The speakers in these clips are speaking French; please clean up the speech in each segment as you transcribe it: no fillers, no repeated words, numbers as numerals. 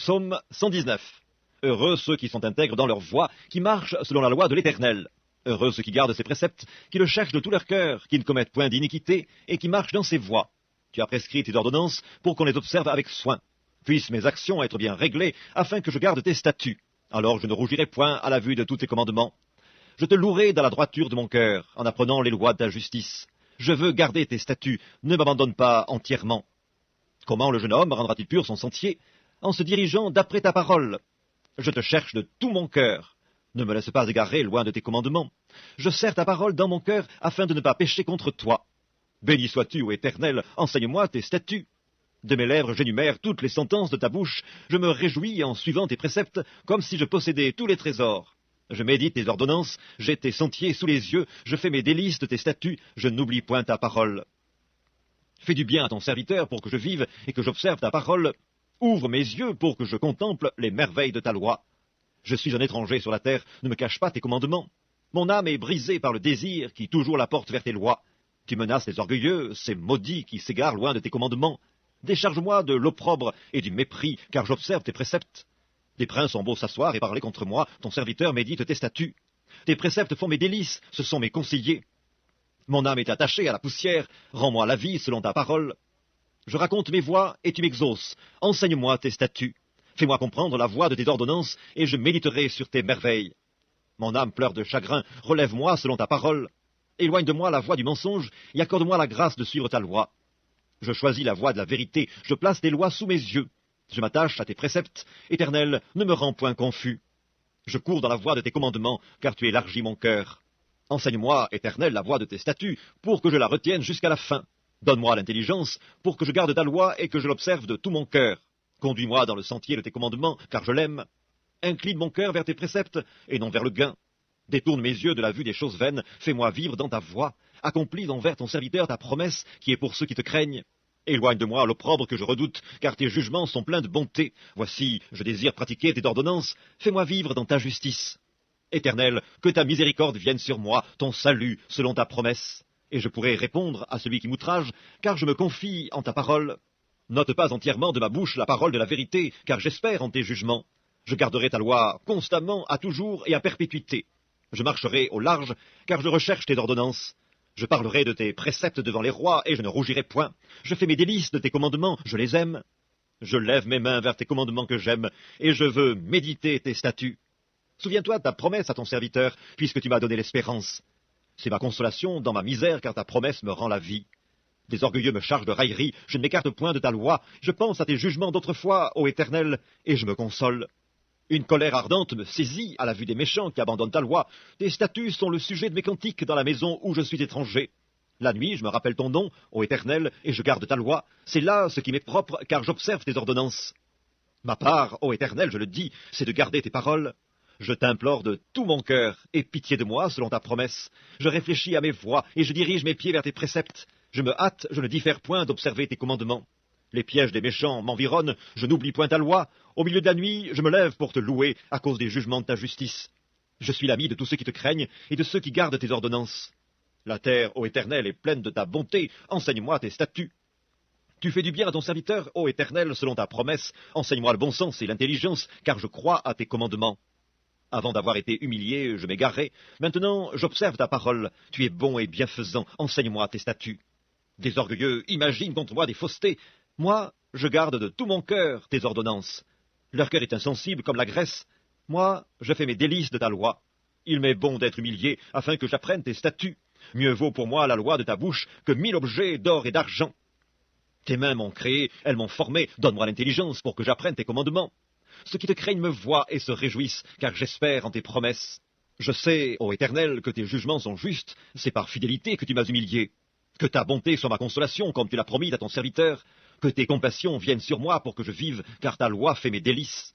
Psaume 119. Heureux ceux qui sont intègres dans leur voie, qui marchent selon la loi de l'Éternel. Heureux ceux qui gardent ses préceptes, qui le cherchent de tout leur cœur, qui ne commettent point d'iniquité, et qui marchent dans ses voies. Tu as prescrit tes ordonnances pour qu'on les observe avec soin. Puissent mes actions être bien réglées, afin que je garde tes statuts. Alors je ne rougirai point à la vue de tous tes commandements. Je te louerai dans la droiture de mon cœur, en apprenant les lois de ta justice. Je veux garder tes statuts, ne m'abandonne pas entièrement. Comment le jeune homme rendra-t-il pur son sentier? En se dirigeant d'après ta parole. Je te cherche de tout mon cœur. Ne me laisse pas égarer loin de tes commandements. Je serre ta parole dans mon cœur, afin de ne pas pécher contre toi. Béni sois-tu, ô Éternel, enseigne-moi tes statuts. De mes lèvres j'énumère toutes les sentences de ta bouche. Je me réjouis en suivant tes préceptes, comme si je possédais tous les trésors. Je médite tes ordonnances, j'ai tes sentiers sous les yeux, je fais mes délices de tes statuts, je n'oublie point ta parole. Fais du bien à ton serviteur pour que je vive et que j'observe ta parole. Ouvre mes yeux pour que je contemple les merveilles de ta loi. Je suis un étranger sur la terre, ne me cache pas tes commandements. Mon âme est brisée par le désir qui toujours la porte vers tes lois. Tu menaces les orgueilleux, ces maudits qui s'égarent loin de tes commandements. Décharge-moi de l'opprobre et du mépris, car j'observe tes préceptes. Des princes ont beau s'asseoir et parler contre moi, ton serviteur médite tes statuts. Tes préceptes font mes délices, ce sont mes conseillers. Mon âme est attachée à la poussière, rends-moi la vie selon ta parole. Je raconte mes voies et tu m'exauces, enseigne-moi tes statuts. Fais-moi comprendre la voie de tes ordonnances, et je méditerai sur tes merveilles. Mon âme pleure de chagrin, relève-moi selon ta parole. Éloigne de moi la voie du mensonge, et accorde-moi la grâce de suivre ta loi. Je choisis la voie de la vérité, je place tes lois sous mes yeux. Je m'attache à tes préceptes, Éternel, ne me rends point confus. Je cours dans la voie de tes commandements, car tu élargis mon cœur. Enseigne-moi, Éternel, la voie de tes statuts, pour que je la retienne jusqu'à la fin. Donne-moi l'intelligence, pour que je garde ta loi et que je l'observe de tout mon cœur. Conduis-moi dans le sentier de tes commandements, car je l'aime. Incline mon cœur vers tes préceptes, et non vers le gain. Détourne mes yeux de la vue des choses vaines, fais-moi vivre dans ta voie. Accomplis envers ton serviteur ta promesse, qui est pour ceux qui te craignent. Éloigne de moi l'opprobre que je redoute, car tes jugements sont pleins de bonté. Voici, je désire pratiquer tes ordonnances, fais-moi vivre dans ta justice. Éternel, que ta miséricorde vienne sur moi, ton salut, selon ta promesse. Et je pourrai répondre à celui qui m'outrage, car je me confie en ta parole. N'ôte pas entièrement de ma bouche la parole de la vérité, car j'espère en tes jugements. Je garderai ta loi constamment, à toujours et à perpétuité. Je marcherai au large, car je recherche tes ordonnances. Je parlerai de tes préceptes devant les rois, et je ne rougirai point. Je fais mes délices de tes commandements, je les aime. Je lève mes mains vers tes commandements que j'aime, et je veux méditer tes statuts. Souviens-toi de ta promesse à ton serviteur, puisque tu m'as donné l'espérance. C'est ma consolation dans ma misère, car ta promesse me rend la vie. Des orgueilleux me chargent de raillerie, je ne m'écarte point de ta loi. Je pense à tes jugements d'autrefois, ô Éternel, et je me console. Une colère ardente me saisit à la vue des méchants qui abandonnent ta loi. Tes statuts sont le sujet de mes cantiques dans la maison où je suis étranger. La nuit, je me rappelle ton nom, ô Éternel, et je garde ta loi. C'est là ce qui m'est propre, car j'observe tes ordonnances. Ma part, ô Éternel, je le dis, c'est de garder tes paroles. Je t'implore de tout mon cœur, aie pitié de moi selon ta promesse. Je réfléchis à mes voies, et je dirige mes pieds vers tes préceptes. Je me hâte, je ne diffère point d'observer tes commandements. Les pièges des méchants m'environnent, je n'oublie point ta loi. Au milieu de la nuit, je me lève pour te louer à cause des jugements de ta justice. Je suis l'ami de tous ceux qui te craignent et de ceux qui gardent tes ordonnances. La terre, ô Éternel, est pleine de ta bonté, enseigne-moi tes statuts. Tu fais du bien à ton serviteur, ô Éternel, selon ta promesse. Enseigne-moi le bon sens et l'intelligence, car je crois à tes commandements. Avant d'avoir été humilié, je m'égarais. Maintenant, j'observe ta parole. Tu es bon et bienfaisant, enseigne-moi tes statuts. Des orgueilleux imaginent contre moi des faussetés. Moi, je garde de tout mon cœur tes ordonnances. Leur cœur est insensible comme la graisse. Moi, je fais mes délices de ta loi. Il m'est bon d'être humilié, afin que j'apprenne tes statuts. Mieux vaut pour moi la loi de ta bouche que 1000 objets d'or et d'argent. Tes mains m'ont créé, elles m'ont formé, donne-moi l'intelligence pour que j'apprenne tes commandements. Ceux qui te craignent me voient et se réjouissent, car j'espère en tes promesses. Je sais, ô Éternel, que tes jugements sont justes, c'est par fidélité que tu m'as humilié. Que ta bonté soit ma consolation, comme tu l'as promis à ton serviteur. Que tes compassions viennent sur moi pour que je vive, car ta loi fait mes délices.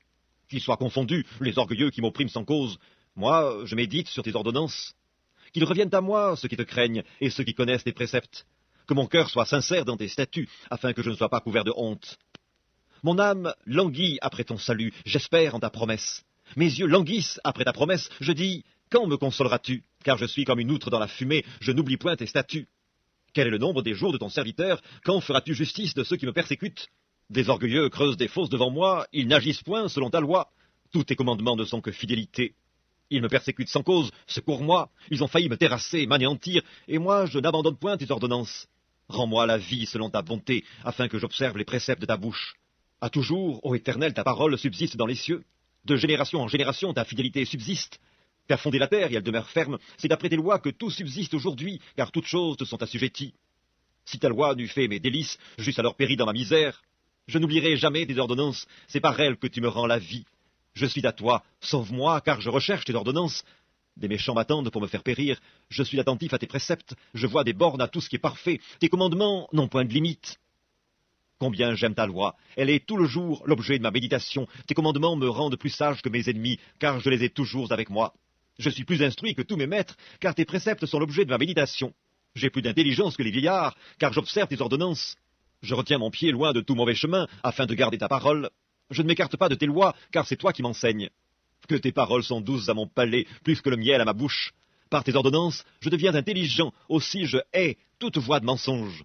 Qu'ils soient confondus, les orgueilleux qui m'oppriment sans cause. Moi, je médite sur tes ordonnances. Qu'ils reviennent à moi, ceux qui te craignent, et ceux qui connaissent tes préceptes. Que mon cœur soit sincère dans tes statuts, afin que je ne sois pas couvert de honte. Mon âme languit après ton salut, j'espère en ta promesse. Mes yeux languissent après ta promesse, je dis, quand me consoleras-tu? Car je suis comme une outre dans la fumée, je n'oublie point tes statuts. Quel est le nombre des jours de ton serviteur? Quand feras-tu justice de ceux qui me persécutent? Des orgueilleux creusent des fosses devant moi, ils n'agissent point selon ta loi. Tous tes commandements ne sont que fidélité. Ils me persécutent sans cause, secours-moi, ils ont failli me terrasser, m'anéantir, et moi je n'abandonne point tes ordonnances. Rends-moi la vie selon ta bonté, afin que j'observe les préceptes de ta bouche. À toujours, ô Éternel, ta parole subsiste dans les cieux. De génération en génération, ta fidélité subsiste. Tu as fondé la terre et elle demeure ferme. C'est d'après tes lois que tout subsiste aujourd'hui, car toutes choses te sont assujetties. Si ta loi n'eût fait mes délices, j'eusse alors péri dans ma misère. Je n'oublierai jamais tes ordonnances, c'est par elles que tu me rends la vie. Je suis à toi, sauve-moi, car je recherche tes ordonnances. Des méchants m'attendent pour me faire périr, je suis attentif à tes préceptes, je vois des bornes à tout ce qui est parfait, tes commandements n'ont point de limite. Combien j'aime ta loi, elle est tout le jour l'objet de ma méditation, tes commandements me rendent plus sage que mes ennemis, car je les ai toujours avec moi. Je suis plus instruit que tous mes maîtres, car tes préceptes sont l'objet de ma méditation. J'ai plus d'intelligence que les vieillards, car j'observe tes ordonnances. Je retiens mon pied loin de tout mauvais chemin, afin de garder ta parole. Je ne m'écarte pas de tes lois, car c'est toi qui m'enseignes. Que tes paroles sont douces à mon palais, plus que le miel à ma bouche. Par tes ordonnances, je deviens intelligent, aussi je hais toute voie de mensonge.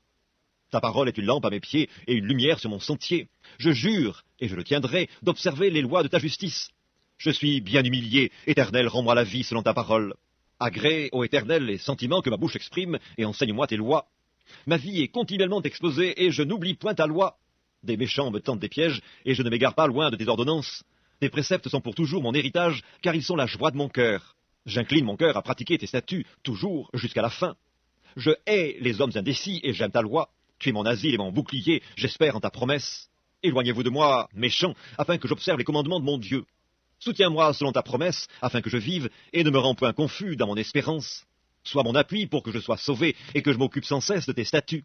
Ta parole est une lampe à mes pieds et une lumière sur mon sentier. Je jure, et je le tiendrai, d'observer les lois de ta justice. Je suis bien humilié, Éternel, rends-moi la vie selon ta parole. Agrée, ô Éternel, les sentiments que ma bouche exprime, et enseigne-moi tes lois. Ma vie est continuellement exposée, et je n'oublie point ta loi. Des méchants me tentent des pièges, et je ne m'égare pas loin de tes ordonnances. Tes préceptes sont pour toujours mon héritage, car ils sont la joie de mon cœur. J'incline mon cœur à pratiquer tes statuts, toujours, jusqu'à la fin. Je hais les hommes indécis, et j'aime ta loi. Tu es mon asile et mon bouclier, j'espère en ta promesse. Éloignez-vous de moi, méchants, afin que j'observe les commandements de mon Dieu. Soutiens-moi selon ta promesse, afin que je vive, et ne me rends point confus dans mon espérance. Sois mon appui pour que je sois sauvé, et que je m'occupe sans cesse de tes statuts.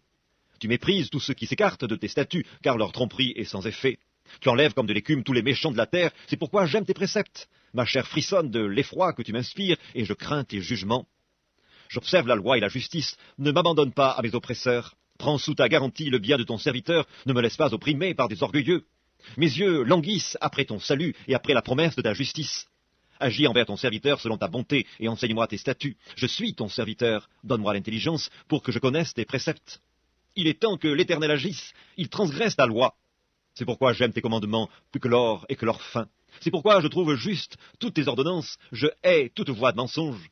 Tu méprises tous ceux qui s'écartent de tes statuts, car leur tromperie est sans effet. Tu enlèves comme de l'écume tous les méchants de la terre, c'est pourquoi j'aime tes préceptes. Ma chair frissonne de l'effroi que tu m'inspires, et je crains tes jugements. J'observe la loi et la justice, ne m'abandonne pas à mes oppresseurs. Prends sous ta garantie le bien de ton serviteur, ne me laisse pas opprimer par des orgueilleux. Mes yeux languissent après ton salut et après la promesse de ta justice. Agis envers ton serviteur selon ta bonté et enseigne-moi tes statuts. Je suis ton serviteur, donne-moi l'intelligence pour que je connaisse tes préceptes. Il est temps que l'Éternel agisse, il transgresse ta loi. C'est pourquoi j'aime tes commandements plus que l'or et que leur fin. C'est pourquoi je trouve juste toutes tes ordonnances, je hais toute voie de mensonge.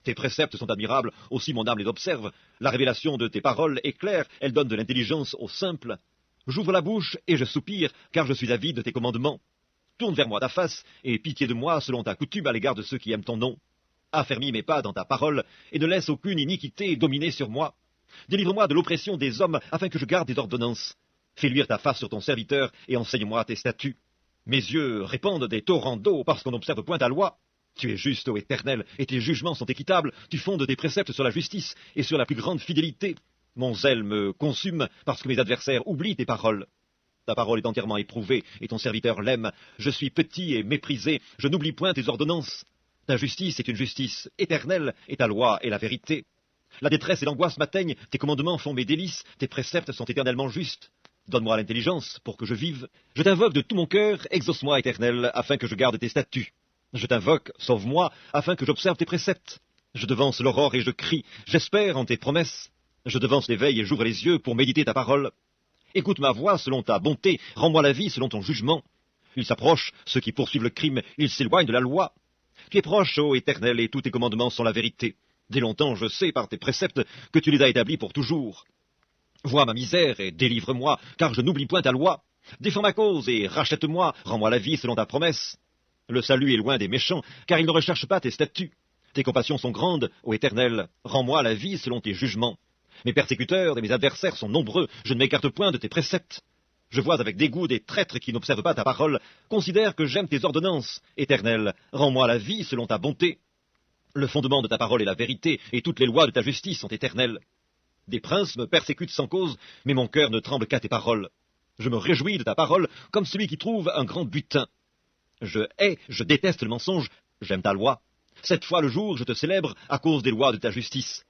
Tes préceptes sont admirables, aussi mon âme les observe. La révélation de tes paroles est claire, elle donne de l'intelligence aux simples. J'ouvre la bouche et je soupire, car je suis avide de tes commandements. Tourne vers moi ta face, et pitié de moi selon ta coutume à l'égard de ceux qui aiment ton nom. Affermis mes pas dans ta parole, et ne laisse aucune iniquité dominer sur moi. Délivre-moi de l'oppression des hommes, afin que je garde tes ordonnances. Fais luire ta face sur ton serviteur, et enseigne-moi tes statuts. Mes yeux répandent des torrents d'eau, parce qu'on n'observe point ta loi. Tu es juste, ô Éternel, et tes jugements sont équitables. Tu fondes tes préceptes sur la justice et sur la plus grande fidélité. Mon zèle me consume, parce que mes adversaires oublient tes paroles. Ta parole est entièrement éprouvée, et ton serviteur l'aime. Je suis petit et méprisé, je n'oublie point tes ordonnances. Ta justice est une justice éternelle, et ta loi est la vérité. La détresse et l'angoisse m'atteignent, tes commandements font mes délices, tes préceptes sont éternellement justes. Donne-moi l'intelligence pour que je vive. Je t'invoque de tout mon cœur, exauce-moi, Éternel, afin que je garde tes statuts. Je t'invoque, sauve-moi, afin que j'observe tes préceptes. Je devance l'aurore et je crie, j'espère en tes promesses. Je devance l'éveil et j'ouvre les yeux pour méditer ta parole. Écoute ma voix selon ta bonté, rends-moi la vie selon ton jugement. Ils s'approchent, ceux qui poursuivent le crime, ils s'éloignent de la loi. Tu es proche, ô Éternel, et tous tes commandements sont la vérité. Dès longtemps, je sais par tes préceptes que tu les as établis pour toujours. Vois ma misère et délivre-moi, car je n'oublie point ta loi. Défends ma cause et rachète-moi, rends-moi la vie selon ta promesse. Le salut est loin des méchants, car ils ne recherchent pas tes statuts. Tes compassions sont grandes, ô Éternel, rends-moi la vie selon tes jugements. Mes persécuteurs et mes adversaires sont nombreux, je ne m'écarte point de tes préceptes. Je vois avec dégoût des traîtres qui n'observent pas ta parole. Considère que j'aime tes ordonnances. Éternel, rends-moi la vie selon ta bonté. Le fondement de ta parole est la vérité, et toutes les lois de ta justice sont éternelles. Des princes me persécutent sans cause, mais mon cœur ne tremble qu'à tes paroles. Je me réjouis de ta parole, comme celui qui trouve un grand butin. Je hais, je déteste le mensonge, j'aime ta loi. 7 fois le jour, je te célèbre à cause des lois de ta justice.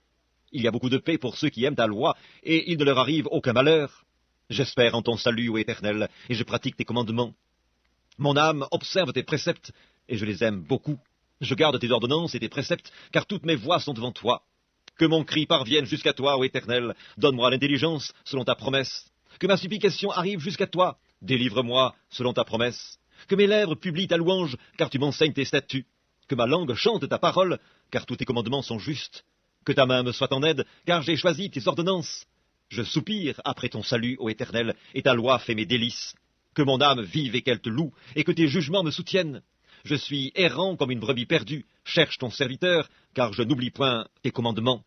Il y a beaucoup de paix pour ceux qui aiment ta loi, et il ne leur arrive aucun malheur. J'espère en ton salut, ô Éternel, et je pratique tes commandements. Mon âme observe tes préceptes, et je les aime beaucoup. Je garde tes ordonnances et tes préceptes, car toutes mes voies sont devant toi. Que mon cri parvienne jusqu'à toi, ô Éternel, donne-moi l'intelligence selon ta promesse. que ma supplication arrive jusqu'à toi. Délivre-moi selon ta promesse. Que mes lèvres publient ta louange, car tu m'enseignes tes statuts. Que ma langue chante ta parole, car tous tes commandements sont justes. Que ta main me soit en aide, car j'ai choisi tes ordonnances. Je soupire après ton salut, ô Éternel, et ta loi fait mes délices. Que mon âme vive et qu'elle te loue, et que tes jugements me soutiennent. Je suis errant comme une brebis perdue. Cherche ton serviteur, car je n'oublie point tes commandements.